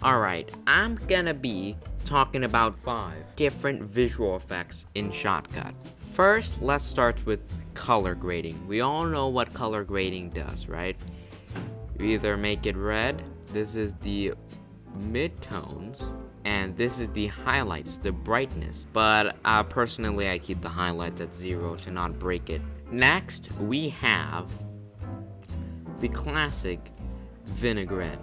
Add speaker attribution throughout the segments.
Speaker 1: Alright, I'm gonna be talking about 5 different visual effects in Shotcut. First, let's start with color grading. We all know what color grading does, right? You either make it red, this is the midtones, and this is the highlights, the brightness. But personally, I keep the highlights at 0 to not break it. Next, we have the classic vinaigrette.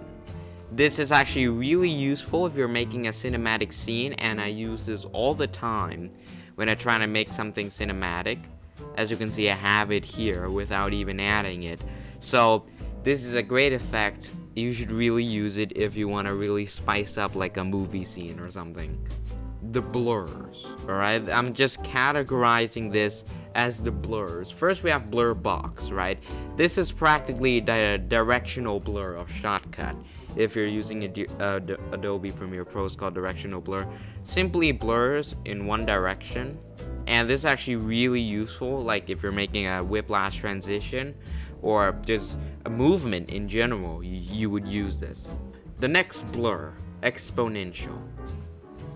Speaker 1: This is actually really useful if you're making a cinematic scene, and I use this all the time when I try to make something cinematic. As you can see, I have it here without even adding it. So this is a great effect. You should really use it if you want to really spice up like a movie scene or something. The blurs, alright? I'm just categorizing this as the blurs. First we have blur box, right? This is practically the directional blur of Shotcut. If you're using Adobe Premiere Pro, it's called directional blur. Simply blurs in one direction, and this is actually really useful, like if you're making a whiplash transition or just a movement in general, you would use this. The next blur, exponential.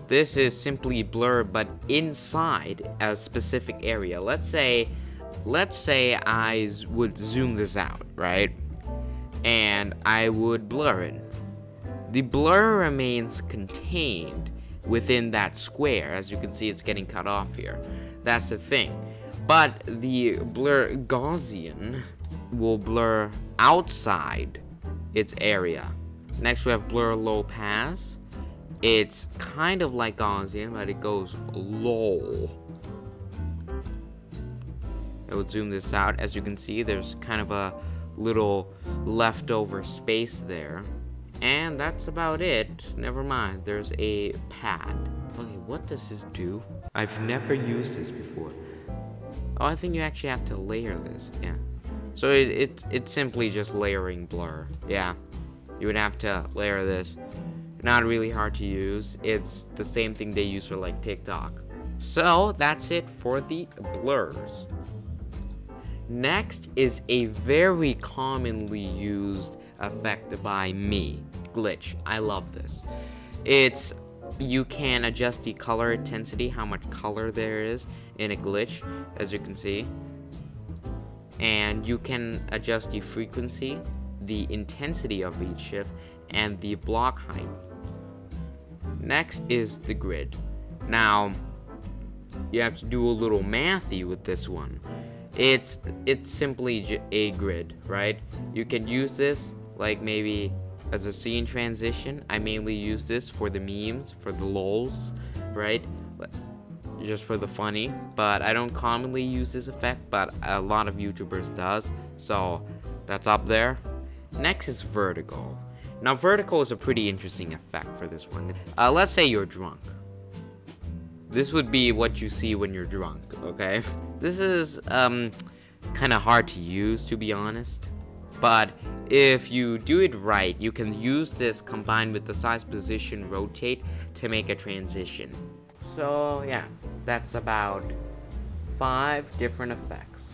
Speaker 1: This is simply blur but inside a specific area. Let's say I would zoom this out, right? And I would blur it. The blur remains contained within that square. As you can see, it's getting cut off here. That's the thing. But the blur Gaussian will blur outside its area. Next we have blur low pass. It's kind of like Gaussian, but it goes low. I will zoom this out. As you can see, there's kind of a little leftover space there. And that's about it. Never mind, there's a pad. Okay, what does this do? I've never used this before. Oh, I think you actually have to layer this. Yeah. So it's simply just layering blur. Yeah. You would have to layer this. Not really hard to use. It's the same thing they use for like TikTok. So that's it for the blurs. Next is a very commonly used effect by me, glitch. I love this. You can adjust the color intensity, how much color there is in a glitch, as you can see. And you can adjust the frequency, the intensity of each shift, and the block height. Next is the grid. Now, you have to do a little mathy with this one. It's simply a grid, right? You can use this like maybe as a scene transition. I mainly use this for the memes, for the lols, right? Just for the funny. But I don't commonly use this effect, but a lot of YouTubers does. So that's up there. Next is vertical. Now vertical is a pretty interesting effect for this one. Let's say you're drunk. This would be what you see when you're drunk, okay? This is kind of hard to use, to be honest. But if you do it right, you can use this combined with the size, position, rotate to make a transition. So yeah, that's about 5 different effects.